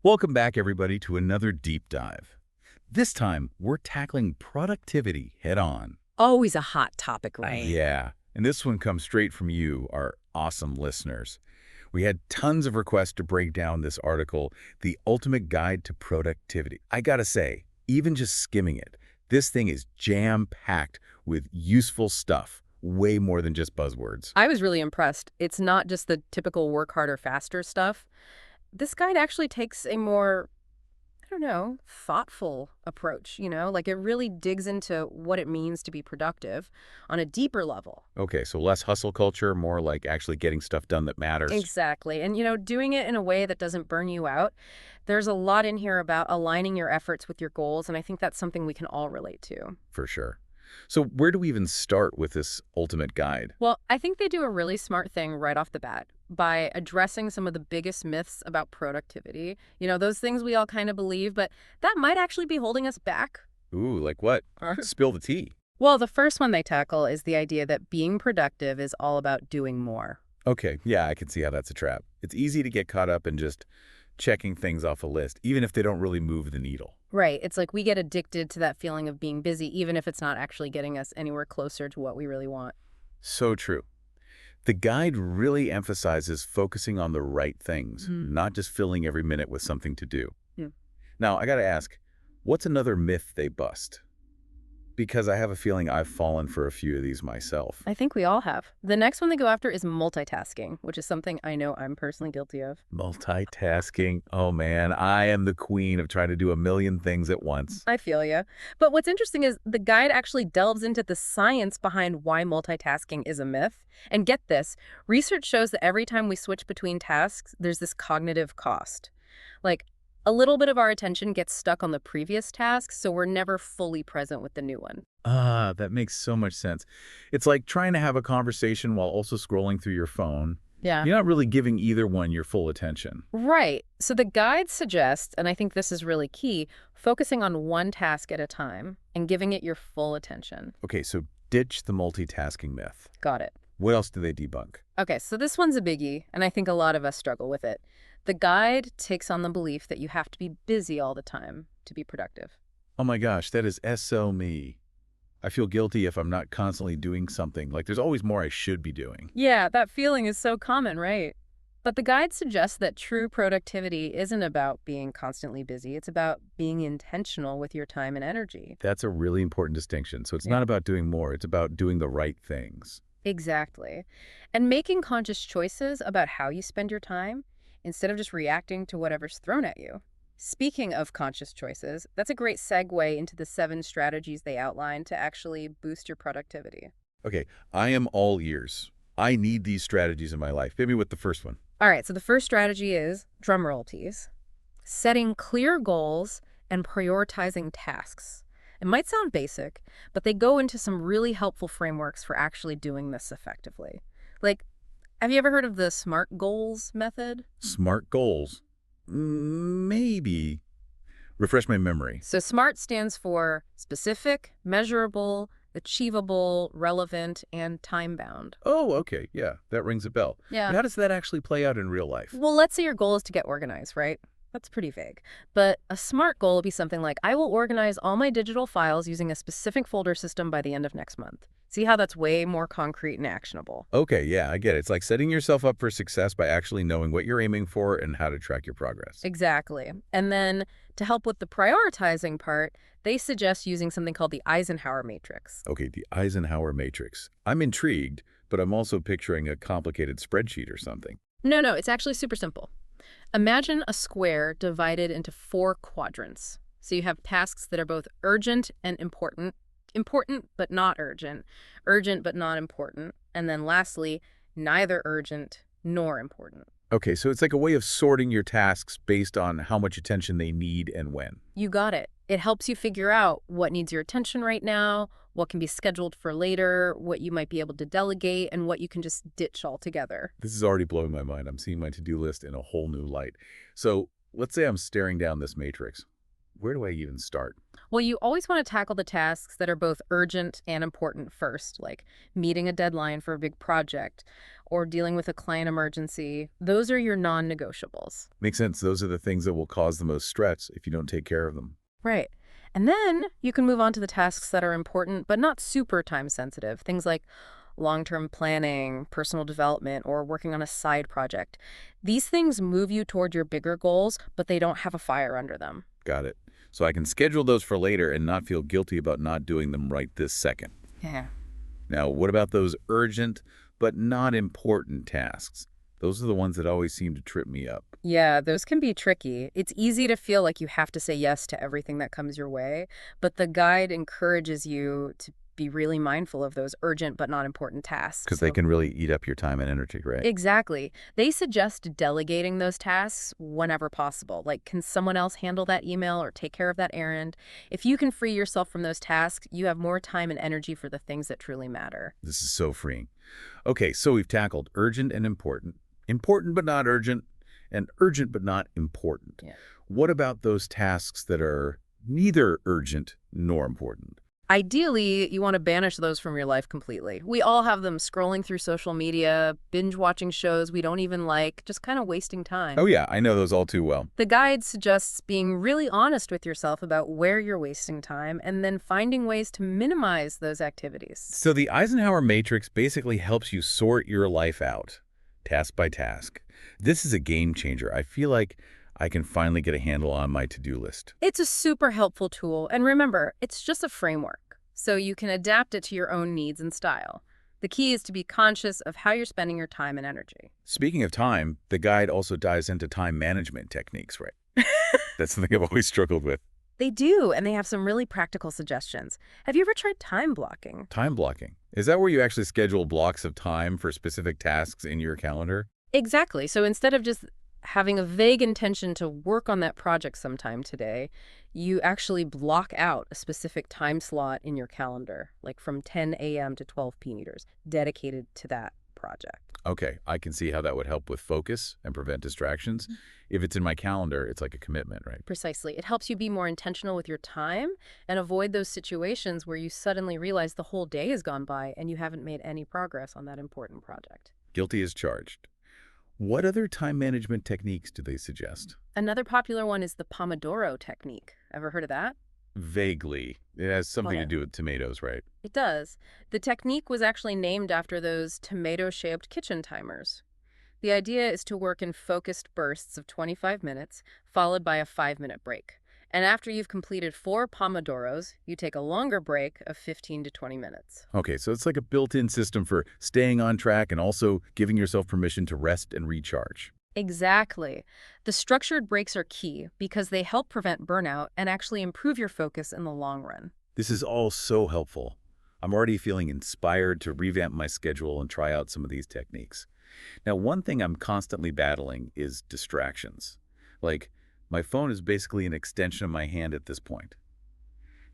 Welcome back, everybody, to another deep dive. This time, we're tackling productivity head on. Always a hot topic, right? Yeah, and this one comes straight from you, our awesome listeners. We had tons of requests to break down this article, The Ultimate Guide to Productivity. I gotta say, even just skimming it, this thing is jam-packed with useful stuff, way more than just buzzwords. I was really impressed. It's not just the typical work harder, faster stuff. This guide actually takes a more, I don't know, thoughtful approach, Like it really digs into what it means to be productive on a deeper level. Okay, so less hustle culture, more like actually getting stuff done that matters. Exactly. And, doing it in a way that doesn't burn you out. There's a lot in here about aligning your efforts with your goals, and I think that's something we can all relate to. For sure. So where do we even start with this ultimate guide? Well, I think they do a really smart thing right off the bat by addressing some of the biggest myths about productivity. Those things we all kind of believe, but that might actually be holding us back. Ooh, like what? Spill the tea. Well, the first one they tackle is the idea that being productive is all about doing more. Okay, yeah, I can see how that's a trap. It's easy to get caught up in just checking things off a list, even if they don't really move the needle. Right. It's like we get addicted to that feeling of being busy, even if it's not actually getting us anywhere closer to what we really want. So true. The guide really emphasizes focusing on the right things, not just filling every minute with something to do. Hmm. Now, I gotta ask, what's another myth they bust? Because I have a feeling I've fallen for a few of these myself. I think we all have. The next one they go after is multitasking, which is something I know I'm personally guilty of. Multitasking. Oh man, I am the queen of trying to do a million things at once. I feel ya. But what's interesting is the guide actually delves into the science behind why multitasking is a myth. And get this, research shows that every time we switch between tasks, there's this cognitive cost. Like, a little bit of our attention gets stuck on the previous task, so we're never fully present with the new one. Ah, that makes so much sense. It's like trying to have a conversation while also scrolling through your phone. Yeah. You're not really giving either one your full attention. Right. So the guide suggests, and I think this is really key, focusing on one task at a time and giving it your full attention. Okay, so ditch the multitasking myth. Got it. What else do they debunk? Okay, so this one's a biggie, and I think a lot of us struggle with it. The guide takes on the belief that you have to be busy all the time to be productive. Oh my gosh, that is so me. I feel guilty if I'm not constantly doing something. Like there's always more I should be doing. Yeah, that feeling is so common, right? But the guide suggests that true productivity isn't about being constantly busy. It's about being intentional with your time and energy. That's a really important distinction. So it's Yeah. not about doing more, it's about doing the right things. Exactly. And making conscious choices about how you spend your time instead of just reacting to whatever's thrown at you. Speaking of conscious choices, that's a great segue into the 7 strategies they outline to actually boost your productivity. Okay, I am all ears. I need these strategies in my life. Hit me with the first one. All right, so the first strategy is, drumroll please, setting clear goals and prioritizing tasks. It might sound basic, but they go into some really helpful frameworks for actually doing this effectively. Like, have you ever heard of the SMART goals method? Smart goals. Maybe. Refresh my memory. So SMART stands for specific, measurable, achievable, relevant, and time-bound. Oh, okay. Yeah, that rings a bell. Yeah. But how does that actually play out in real life? Well, let's say your goal is to get organized, right? That's pretty vague. But a SMART goal would be something like, I will organize all my digital files using a specific folder system by the end of next month. See how that's way more concrete and actionable? Okay, yeah, I get it. It's like setting yourself up for success by actually knowing what you're aiming for and how to track your progress. Exactly. And then to help with the prioritizing part, they suggest using something called the Eisenhower matrix. Okay, the Eisenhower matrix. I'm intrigued, but I'm also picturing a complicated spreadsheet or something. No, it's actually super simple. Imagine a square divided into 4 quadrants. So you have tasks that are both urgent and important, important but not urgent, urgent but not important, and then lastly, neither urgent nor important. Okay, so it's like a way of sorting your tasks based on how much attention they need and when. You got it. It helps you figure out what needs your attention right now, what can be scheduled for later, what you might be able to delegate, and what you can just ditch altogether. This is already blowing my mind. I'm seeing my to-do list in a whole new light. So let's say I'm staring down this matrix. Where do I even start? Well, you always want to tackle the tasks that are both urgent and important first, like meeting a deadline for a big project or dealing with a client emergency. Those are your non-negotiables. Makes sense. Those are the things that will cause the most stress if you don't take care of them. Right. And then you can move on to the tasks that are important but not super time sensitive. Things like long-term planning, personal development, or working on a side project. These things move you toward your bigger goals, but they don't have a fire under them. Got it. So I can schedule those for later and not feel guilty about not doing them right this second. Yeah. Now, what about those urgent but not important tasks? Those are the ones that always seem to trip me up. Yeah, those can be tricky. It's easy to feel like you have to say yes to everything that comes your way, but the guide encourages you to be really mindful of those urgent but not important tasks. Because they So can really eat up your time and energy, right? exactly. They suggest delegating those tasks whenever possible. Like, can someone else handle that email or take care of that errand? If you can free yourself from those tasks, you have more time and energy for the things that truly matter. This is so freeing. Okay, so we've tackled urgent and important, important but not urgent, and urgent but not important. Yeah. What about those tasks that are neither urgent nor important? Ideally, you want to banish those from your life completely. We all have them scrolling through social media, binge watching shows we don't even like, just kind of wasting Oh time. yeah, I know those all too well. The guide suggests being really honest with yourself about where you're wasting time and then finding ways to minimize those activities. So the Eisenhower matrix basically helps you sort your life out, task by task. This is a game changer. I feel like I can finally get a handle on my to-do list. It's a super helpful tool, and remember, it's just a framework, so you can adapt it to your own needs and style. The key is to be conscious of how you're spending your time and energy. Speaking of time, the guide also dives into time management techniques, right? That's something I've always struggled with. They do, and they have some really practical suggestions. Have you ever tried time blocking? Time blocking. Is that where you actually schedule blocks of time for specific tasks in your calendar? Exactly. So instead of just having a vague intention to work on that project sometime today, you actually block out a specific time slot in your calendar, like from 10 a.m. to 12 p.m., dedicated to that project. Okay, I can see how that would help with focus and prevent distractions. If it's in my calendar, it's like a commitment, right? Precisely. It helps you be more intentional with your time and avoid those situations where you suddenly realize the whole day has gone by and you haven't made any progress on that important project. Guilty as charged. What other time management techniques do they suggest? Another popular one is the Pomodoro technique. Ever heard of that? Vaguely. It has something to Okay. do with tomatoes, right? It does. The technique was actually named after those tomato-shaped kitchen timers. The idea is to work in focused bursts of 25 minutes, followed by a 5-minute break. And after you've completed 4 Pomodoros, you take a longer break of 15 to 20 minutes. Okay, so it's like a built-in system for staying on track and also giving yourself permission to rest and recharge. Exactly. The structured breaks are key because they help prevent burnout and actually improve your focus in the long run. This is all so helpful. I'm already feeling inspired to revamp my schedule and try out some of these techniques. Now, one thing I'm constantly battling is distractions. Like, my phone is basically an extension of my hand at this point.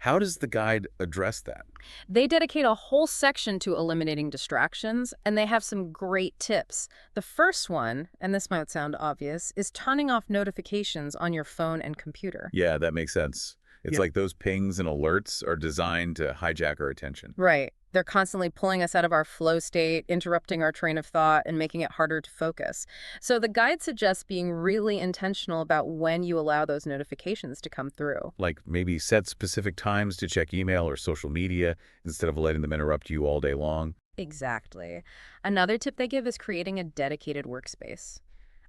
How does the guide address that? They dedicate a whole section to eliminating distractions, and they have some great tips. The first one, and this might sound obvious, is turning off notifications on your phone and computer. Yeah, that makes sense. It's Yeah. like those pings and alerts are designed to hijack our attention. Right. They're constantly pulling us out of our flow state, interrupting our train of thought, and making it harder to focus. So the guide suggests being really intentional about when you allow those notifications to come through. Like maybe set specific times to check email or social media instead of letting them interrupt you all day long. Exactly. Another tip they give is creating a dedicated workspace.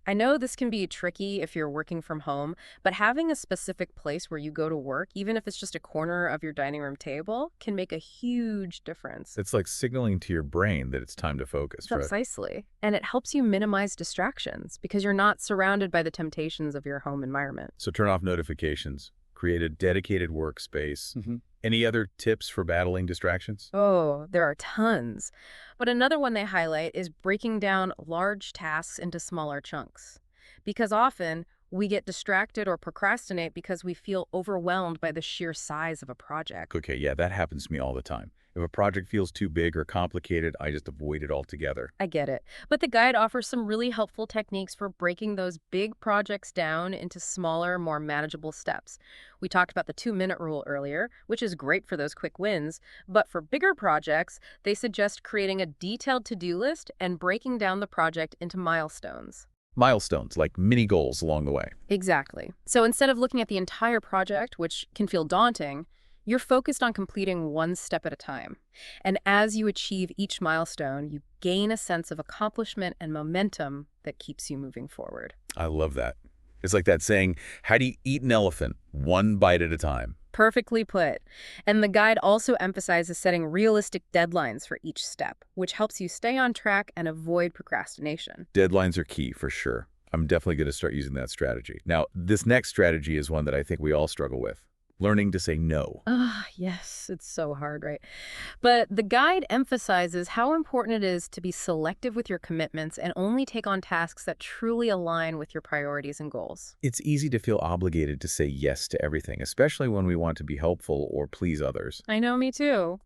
I know this can be tricky if you're working from home, but having a specific place where you go to work, even if it's just a corner of your dining room table, can make a huge difference. It's like signaling to your brain that it's time to focus, right? Precisely. And it helps you minimize distractions because you're not surrounded by the temptations of your home environment. So turn off notifications, create a dedicated workspace. Any other tips for battling distractions? Oh, there are tons. But another one they highlight is breaking down large tasks into smaller chunks. Because often, We get distracted or procrastinate because we feel overwhelmed by the sheer size of a project. Okay, yeah, that happens to me all the time. If a project feels too big or complicated, I just avoid it altogether. I get it. But the guide offers some really helpful techniques for breaking those big projects down into smaller, more manageable steps. We talked about the 2-minute rule earlier, which is great for those quick wins. But for bigger projects, they suggest creating a detailed to-do list and breaking down the project into milestones. Milestones, like mini goals along the way. Exactly. So instead of looking at the entire project, which can feel daunting, you're focused on completing one step at a time. And as you achieve each milestone, you gain a sense of accomplishment and momentum that keeps you moving forward. I love that. It's like that saying, how do you eat an elephant? One bite at a time. Perfectly put. And the guide also emphasizes setting realistic deadlines for each step, which helps you stay on track and avoid procrastination. Deadlines are key, for sure. I'm definitely going to start using that strategy. Now, this next strategy is one that I think we all struggle with. Learning to say no. Ah, yes, it's so hard, right? But the guide emphasizes how important it is to be selective with your commitments and only take on tasks that truly align with your priorities and goals. It's easy to feel obligated to say yes to everything, especially when we want to be helpful or please others. I know, me too.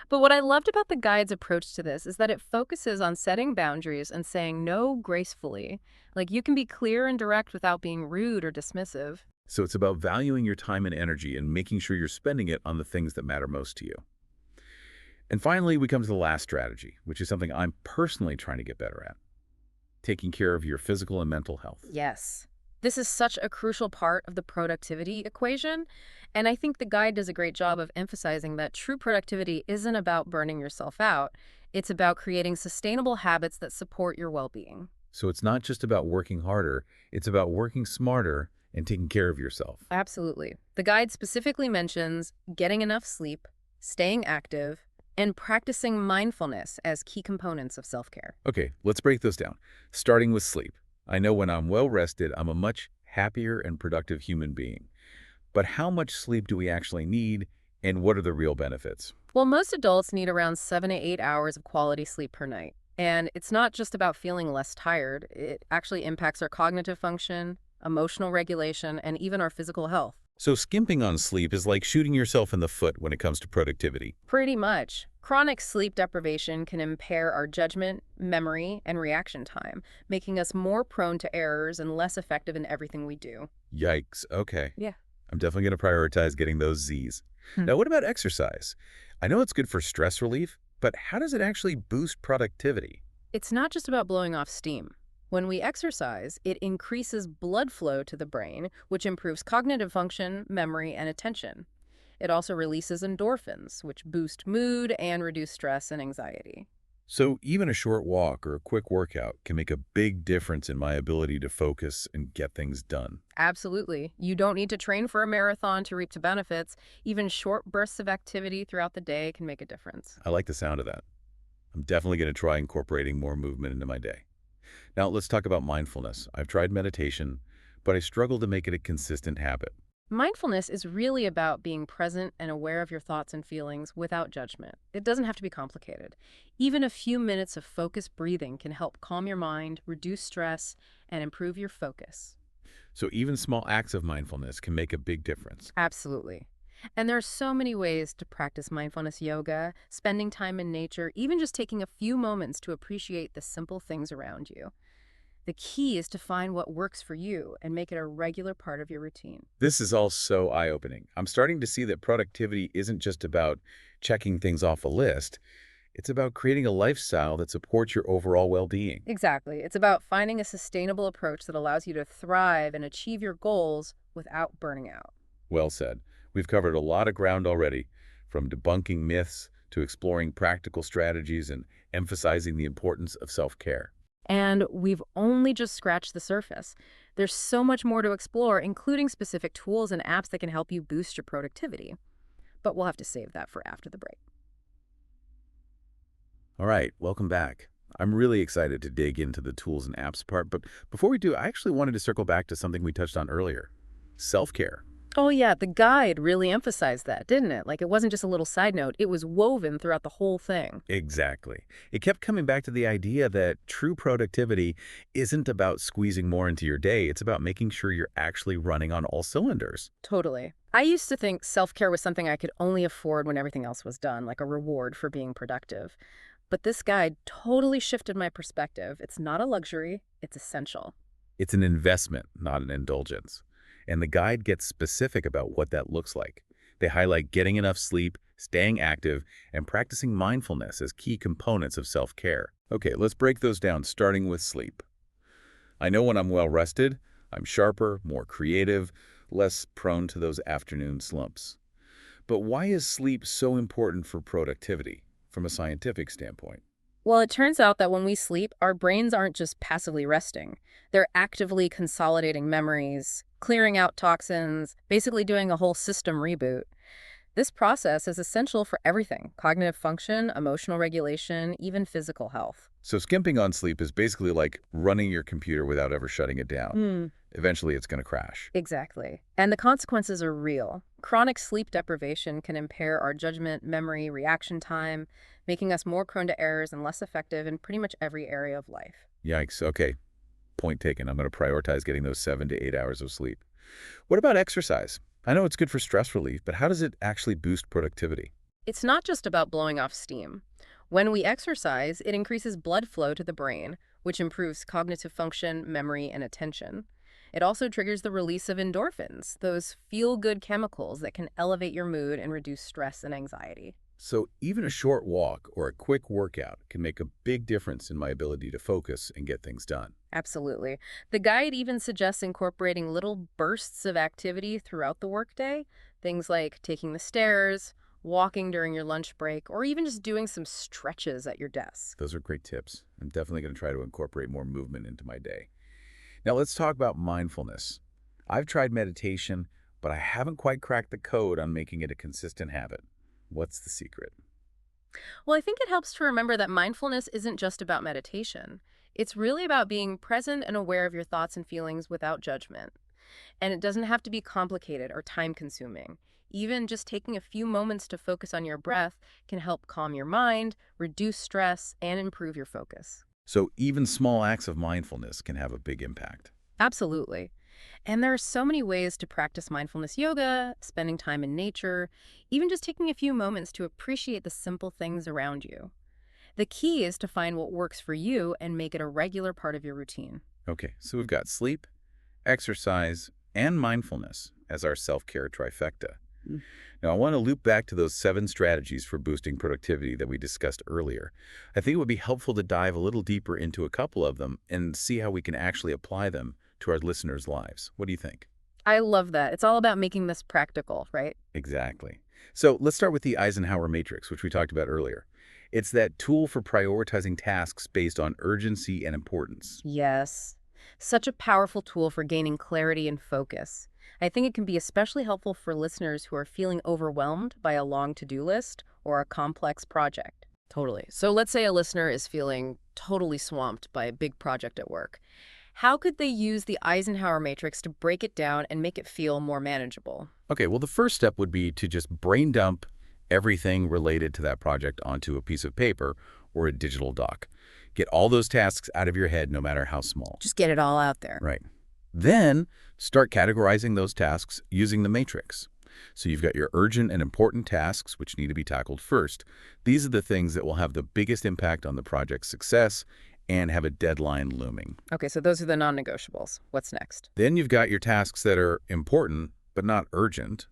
But what I loved about the guide's approach to this is that it focuses on setting boundaries and saying no gracefully. Like, you can be clear and direct without being rude or dismissive. So it's about valuing your time and energy and making sure you're spending it on the things that matter most to you. And finally, we come to the last strategy, which is something I'm personally trying to get better at. Taking care of your physical and mental health. Yes. This is such a crucial part of the productivity equation, and I think the guide does a great job of emphasizing that true productivity isn't about burning yourself out. It's about creating sustainable habits that support your well-being. So it's not just about working harder, it's about working smarter and taking care of yourself. Absolutely. The guide specifically mentions getting enough sleep, staying active, and practicing mindfulness as key components of self-care. Okay, let's break those down. Starting with sleep. I know when I'm well rested, I'm a much happier and productive human being. But how much sleep do we actually need, and what are the real benefits? Well, most adults need around 7 to 8 hours of quality sleep per night. And it's not just about feeling less tired. It actually impacts our cognitive function, emotional regulation, and even our physical health. So skimping on sleep is like shooting yourself in the foot when it comes to productivity. Pretty much. Chronic sleep deprivation can impair our judgment, memory, and reaction time, making us more prone to errors and less effective in everything we do. Yikes, okay. Yeah. I'm definitely going to prioritize getting those Z's. Now, what about exercise? I know it's good for stress relief, but how does it actually boost productivity? It's not just about blowing off steam. When we exercise, it increases blood flow to the brain, which improves cognitive function, memory, and attention. It also releases endorphins, which boost mood and reduce stress and anxiety. So even a short walk or a quick workout can make a big difference in my ability to focus and get things done. Absolutely. You don't need to train for a marathon to reap the benefits. Even short bursts of activity throughout the day can make a difference. I like the sound of that. I'm definitely going to try incorporating more movement into my day. Now, let's talk about mindfulness. I've tried meditation, but I struggle to make it a consistent habit. Mindfulness is really about being present and aware of your thoughts and feelings without judgment. It doesn't have to be complicated. Even a few minutes of focused breathing can help calm your mind, reduce stress, and improve your focus. So even small acts of mindfulness can make a big difference. Absolutely. And there are so many ways to practice mindfulness yoga, spending time in nature, even just taking a few moments to appreciate the simple things around you. The key is to find what works for you and make it a regular part of your routine. This is all so eye-opening. I'm starting to see that productivity isn't just about checking things off a list. It's about creating a lifestyle that supports your overall well-being. Exactly. It's about finding a sustainable approach that allows you to thrive and achieve your goals without burning out. Well said. We've covered a lot of ground already, from debunking myths to exploring practical strategies and emphasizing the importance of self-care. And we've only just scratched the surface. There's so much more to explore, including specific tools and apps that can help you boost your productivity. But we'll have to save that for after the break. All right, welcome back. I'm really excited to dig into the tools and apps part, but before we do, I actually wanted to circle back to something we touched on earlier, self-care. Oh, yeah, the guide really emphasized that, didn't it? Like, it wasn't just a little side note, it was woven throughout the whole thing. Exactly. It kept coming back to the idea that true productivity isn't about squeezing more into your day. It's about making sure you're actually running on all cylinders. Totally. I used to think self-care was something I could only afford when everything else was done, like a reward for being productive. But this guide totally shifted my perspective. It's not a luxury, it's essential. It's an investment, not an indulgence. And the guide gets specific about what that looks like. They highlight getting enough sleep, staying active, and practicing mindfulness as key components of self-care. Okay, let's break those down, starting with sleep. I know when I'm well rested, I'm sharper, more creative, less prone to those afternoon slumps. But why is sleep so important for productivity from a scientific standpoint? Well, it turns out that when we sleep, our brains aren't just passively resting. They're actively consolidating memories, clearing out toxins, basically doing a whole system reboot. This process is essential for everything: cognitive function, emotional regulation, even physical health. So skimping on sleep is basically like running your computer without ever shutting it down. Eventually, it's going to crash. Exactly. And the consequences are real. Chronic sleep deprivation can impair our judgment, memory, reaction time, making us more prone to errors and less effective in pretty much every area of life. Yikes. Okay, point taken. I'm going to prioritize getting those 7 to 8 hours of sleep. What about exercise? I know it's good for stress relief, but how does it actually boost productivity? It's not just about blowing off steam. When we exercise, it increases blood flow to the brain, which improves cognitive function, memory, and attention. It also triggers the release of endorphins, those feel-good chemicals that can elevate your mood and reduce stress and anxiety. So even a short walk or a quick workout can make a big difference in my ability to focus and get things done. Absolutely. The guide even suggests incorporating little bursts of activity throughout the workday, things like taking the stairs, walking during your lunch break, or even just doing some stretches at your desk. Those are great tips. I'm definitely going to try to incorporate more movement into my day. Now let's talk about mindfulness. I've tried meditation, but I haven't quite cracked the code on making it a consistent habit. What's the secret? Well, I think it helps to remember that mindfulness isn't just about meditation. It's really about being present and aware of your thoughts and feelings without judgment. And it doesn't have to be complicated or time-consuming. Even just taking a few moments to focus on your breath can help calm your mind, reduce stress, and improve your focus. So even small acts of mindfulness can have a big impact. Absolutely. And there are so many ways to practice mindfulness yoga, spending time in nature, even just taking a few moments to appreciate the simple things around you. The key is to find what works for you and make it a regular part of your routine. Okay, so we've got sleep, exercise, and mindfulness as our self-care trifecta. Mm. Now, I want to loop back to those 7 strategies for boosting productivity that we discussed earlier. I think it would be helpful to dive a little deeper into a couple of them and see how we can actually apply them to our listeners' lives. What do you think? I love that. It's all about making this practical, right? Exactly. So let's start with the Eisenhower matrix, which we talked about earlier. It's that tool for prioritizing tasks based on urgency and importance. Yes. Such a powerful tool for gaining clarity and focus. I think it can be especially helpful for listeners who are feeling overwhelmed by a long to-do list or a complex project. Totally. So let's say a listener is feeling totally swamped by a big project at work. How could they use the Eisenhower matrix to break it down and make it feel more manageable? Okay, well, the first step would be to just brain dump everything related to that project onto a piece of paper or a digital doc. Get all those tasks out of your head, no matter how small. Just get it all out there. Right. Then start categorizing those tasks using the matrix. So you've got your urgent and important tasks, which need to be tackled first. These are the things that will have the biggest impact on the project's success and have a deadline looming. Okay, so those are the non-negotiables. What's next? Then you've got your tasks that are important but not urgent.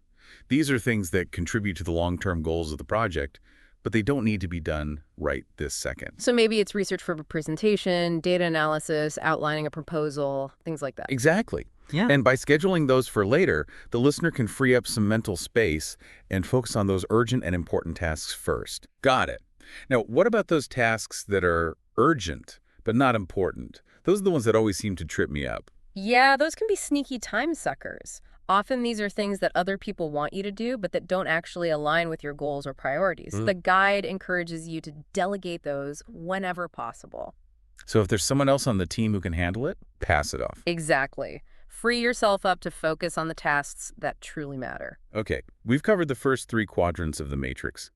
These are things that contribute to the long-term goals of the project, but they don't need to be done right this second. So maybe it's research for a presentation, data analysis, outlining a proposal, things like that. Exactly. Yeah. And by scheduling those for later, the listener can free up some mental space and focus on those urgent and important tasks first. Got it. Now, what about those tasks that are urgent but not important? Those are the ones that always seem to trip me up. Yeah, those can be sneaky time suckers. Often these are things that other people want you to do, but that don't actually align with your goals or priorities. The guide encourages you to delegate those whenever possible. So if there's someone else on the team who can handle it, pass it off. Exactly. Free yourself up to focus on the tasks that truly matter. Okay, we've covered the first three quadrants of the matrix.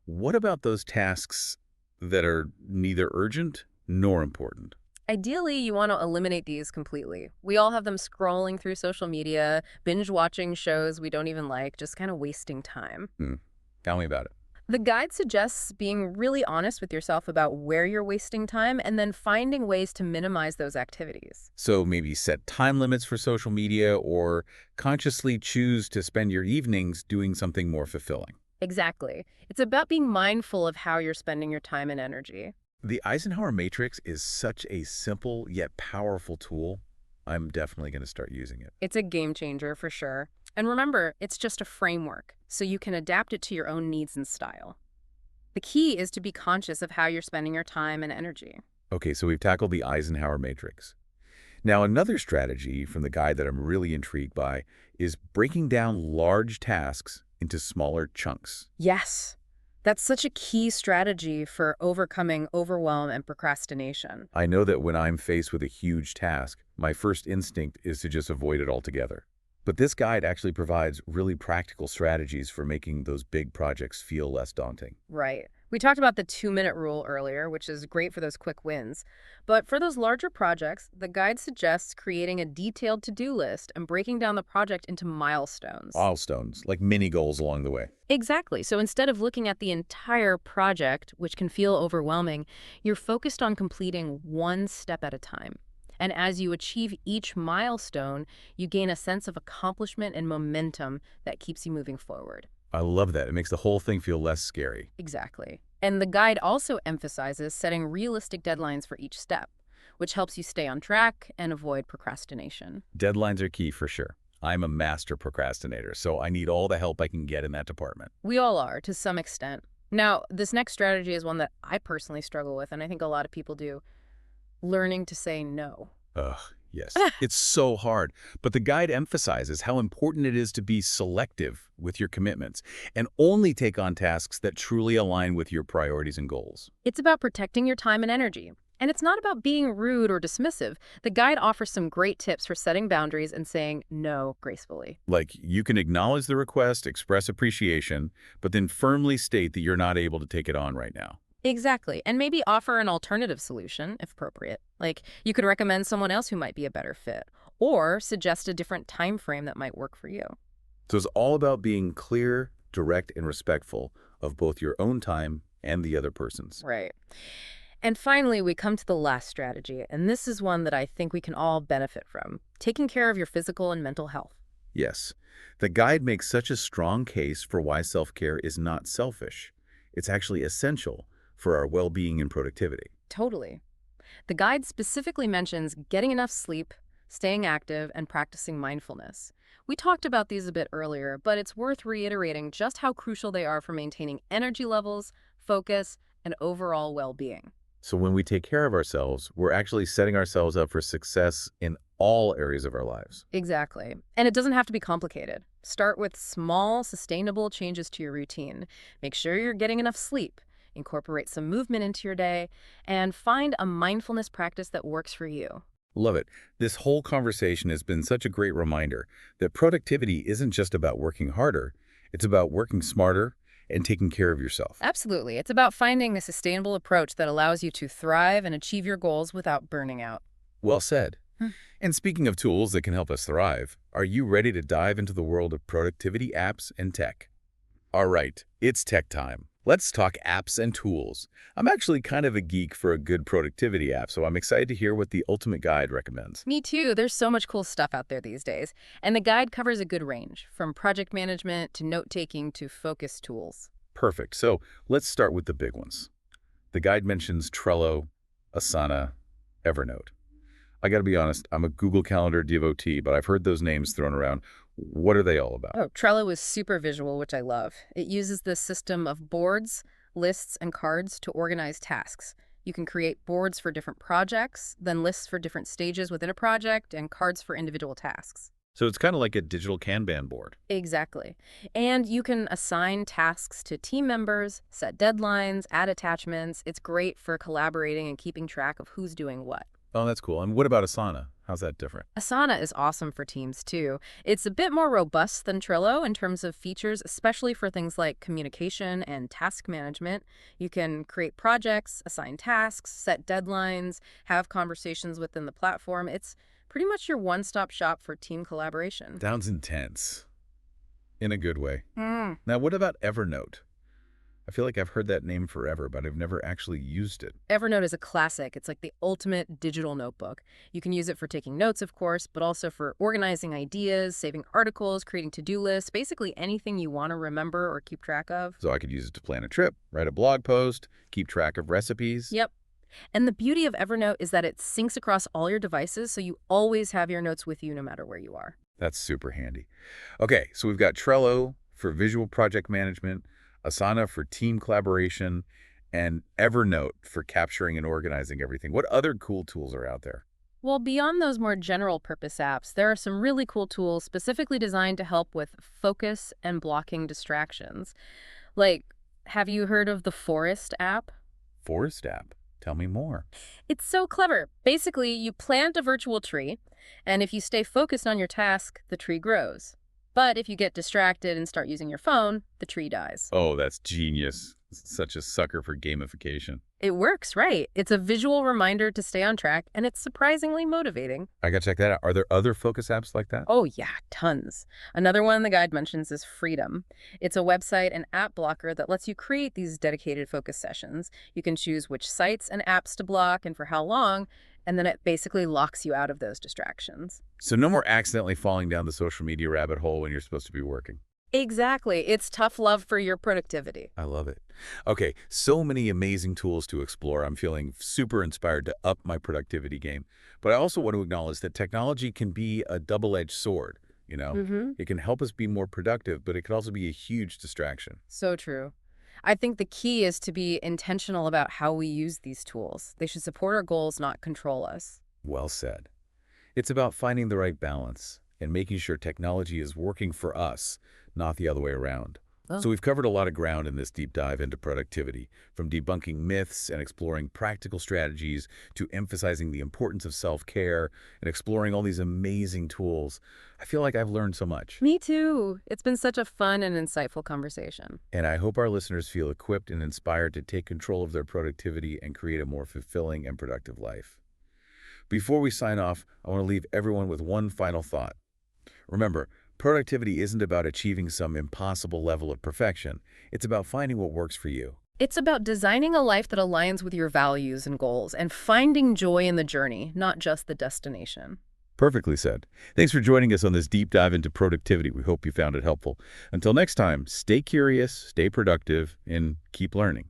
What about those tasks that are neither urgent nor important? Ideally, you want to eliminate these completely. We all have them scrolling through social media, binge watching shows we don't even like, just kind of wasting time. Hmm. Tell me about it. The guide suggests being really honest with yourself about where you're wasting time and then finding ways to minimize those activities. So maybe set time limits for social media or consciously choose to spend your evenings doing something more fulfilling. Exactly. It's about being mindful of how you're spending your time and energy. The Eisenhower Matrix is such a simple yet powerful tool. I'm definitely going to start using it. It's a game changer for sure. And remember, it's just a framework, so you can adapt it to your own needs and style. The key is to be conscious of how you're spending your time and energy. Okay, so we've tackled the Eisenhower Matrix. Now, another strategy from the guide that I'm really intrigued by is breaking down large tasks into smaller chunks. Yes, that's such a key strategy for overcoming overwhelm and procrastination. I know that when I'm faced with a huge task, my first instinct is to just avoid it altogether. But this guide actually provides really practical strategies for making those big projects feel less daunting. Right. We talked about the 2-minute rule earlier, which is great for those quick wins. But for those larger projects, the guide suggests creating a detailed to-do list and breaking down the project into milestones. Milestones, like mini goals along the way. Exactly. So instead of looking at the entire project, which can feel overwhelming, you're focused on completing one step at a time. And as you achieve each milestone, you gain a sense of accomplishment and momentum that keeps you moving forward. I love that. It makes the whole thing feel less scary. Exactly. And the guide also emphasizes setting realistic deadlines for each step, which helps you stay on track and avoid procrastination. Deadlines are key for sure. I'm a master procrastinator, so I need all the help I can get in that department. We all are, to some extent. Now, this next strategy is one that I personally struggle with, and I think a lot of people do. Learning to say no. Ugh, yes. It's so hard. But the guide emphasizes how important it is to be selective with your commitments and only take on tasks that truly align with your priorities and goals. It's about protecting your time and energy. And it's not about being rude or dismissive. The guide offers some great tips for setting boundaries and saying no gracefully. Like, you can acknowledge the request, express appreciation, but then firmly state that you're not able to take it on right now. Exactly. And maybe offer an alternative solution, if appropriate. Like, you could recommend someone else who might be a better fit, or suggest a different time frame that might work for you. So it's all about being clear, direct, and respectful of both your own time and the other person's. Right. And finally, we come to the last strategy, and this is one that I think we can all benefit from: taking care of your physical and mental health. Yes, the guide makes such a strong case for why self-care is not selfish. It's actually essential for our well-being and productivity. Totally. The guide specifically mentions getting enough sleep, staying active, and practicing mindfulness. We talked about these a bit earlier, but it's worth reiterating just how crucial they are for maintaining energy levels, focus, and overall well-being. So when we take care of ourselves, we're actually setting ourselves up for success in all areas of our lives. Exactly. And it doesn't have to be complicated. Start with small, sustainable changes to your routine. Make sure you're getting enough sleep. Incorporate some movement into your day, and find a mindfulness practice that works for you. Love it. This whole conversation has been such a great reminder that productivity isn't just about working harder, it's about working smarter and taking care of yourself. Absolutely. It's about finding a sustainable approach that allows you to thrive and achieve your goals without burning out. Well said. Hmm. And speaking of tools that can help us thrive, are you ready to dive into the world of productivity apps and tech? All right, it's tech time. Let's talk apps and tools. I'm actually kind of a geek for a good productivity app, so I'm excited to hear what the Ultimate Guide recommends. Me too. There's so much cool stuff out there these days. And the guide covers a good range, from project management to note-taking to focus tools. Perfect. So let's start with the big ones. The guide mentions Trello, Asana, Evernote. I got to be honest, I'm a Google Calendar devotee, but I've heard those names thrown around. What are they all about? Oh, Trello is super visual, which I love. It uses this system of boards, lists, and cards to organize tasks. You can create boards for different projects, then lists for different stages within a project, and cards for individual tasks. So it's kind of like a digital Kanban board. Exactly. And you can assign tasks to team members, set deadlines, add attachments. It's great for collaborating and keeping track of who's doing what. Oh, that's cool. And what about Asana? How's that different? Asana is awesome for teams too. It's a bit more robust than Trello in terms of features, especially for things like communication and task management. You can create projects, assign tasks, set deadlines, have conversations within the platform. It's pretty much your one-stop shop for team collaboration. Sounds intense, in a good way. Mm. Now, what about Evernote? I feel like I've heard that name forever, but I've never actually used it. Evernote is a classic. It's like the ultimate digital notebook. You can use it for taking notes, of course, but also for organizing ideas, saving articles, creating to-do lists, basically anything you want to remember or keep track of. So I could use it to plan a trip, write a blog post, keep track of recipes. Yep. And the beauty of Evernote is that it syncs across all your devices, so you always have your notes with you no matter where you are. That's super handy. Okay, so we've got Trello for visual project management, Asana for team collaboration, and Evernote for capturing and organizing everything. What other cool tools are out there? Well, beyond those more general purpose apps, there are some really cool tools specifically designed to help with focus and blocking distractions. Like, have you heard of the Forest app? Forest app. Tell me more. It's so clever. Basically, you plant a virtual tree, and if you stay focused on your task, the tree grows. But if you get distracted and start using your phone, the tree dies. Oh, that's genius. Such a sucker for gamification. It works, right? It's a visual reminder to stay on track, and it's surprisingly motivating. I gotta check that out. Are there other focus apps like that? Oh, yeah, tons. Another one the guide mentions is Freedom. It's a website and app blocker that lets you create these dedicated focus sessions. You can choose which sites and apps to block and for how long, and then it basically locks you out of those distractions. So no more accidentally falling down the social media rabbit hole when you're supposed to be working. Exactly. It's tough love for your productivity. I love it. Okay, so many amazing tools to explore. I'm feeling super inspired to up my productivity game. But I also want to acknowledge that technology can be a double-edged sword, you know? Mm-hmm. It can help us be more productive, but it can also be a huge distraction. So true. I think the key is to be intentional about how we use these tools. They should support our goals, not control us. Well said. It's about finding the right balance and making sure technology is working for us, not the other way around. Oh. So we've covered a lot of ground in this deep dive into productivity, from debunking myths and exploring practical strategies to emphasizing the importance of self-care and exploring all these amazing tools. I feel like I've learned so much. Me too. It's been such a fun and insightful conversation. And I hope our listeners feel equipped and inspired to take control of their productivity and create a more fulfilling and productive life. Before we sign off, I want to leave everyone with one final thought. Remember, productivity isn't about achieving some impossible level of perfection. It's about finding what works for you. It's about designing a life that aligns with your values and goals and finding joy in the journey, not just the destination. Perfectly said. Thanks for joining us on this deep dive into productivity. We hope you found it helpful. Until next time, stay curious, stay productive, and keep learning.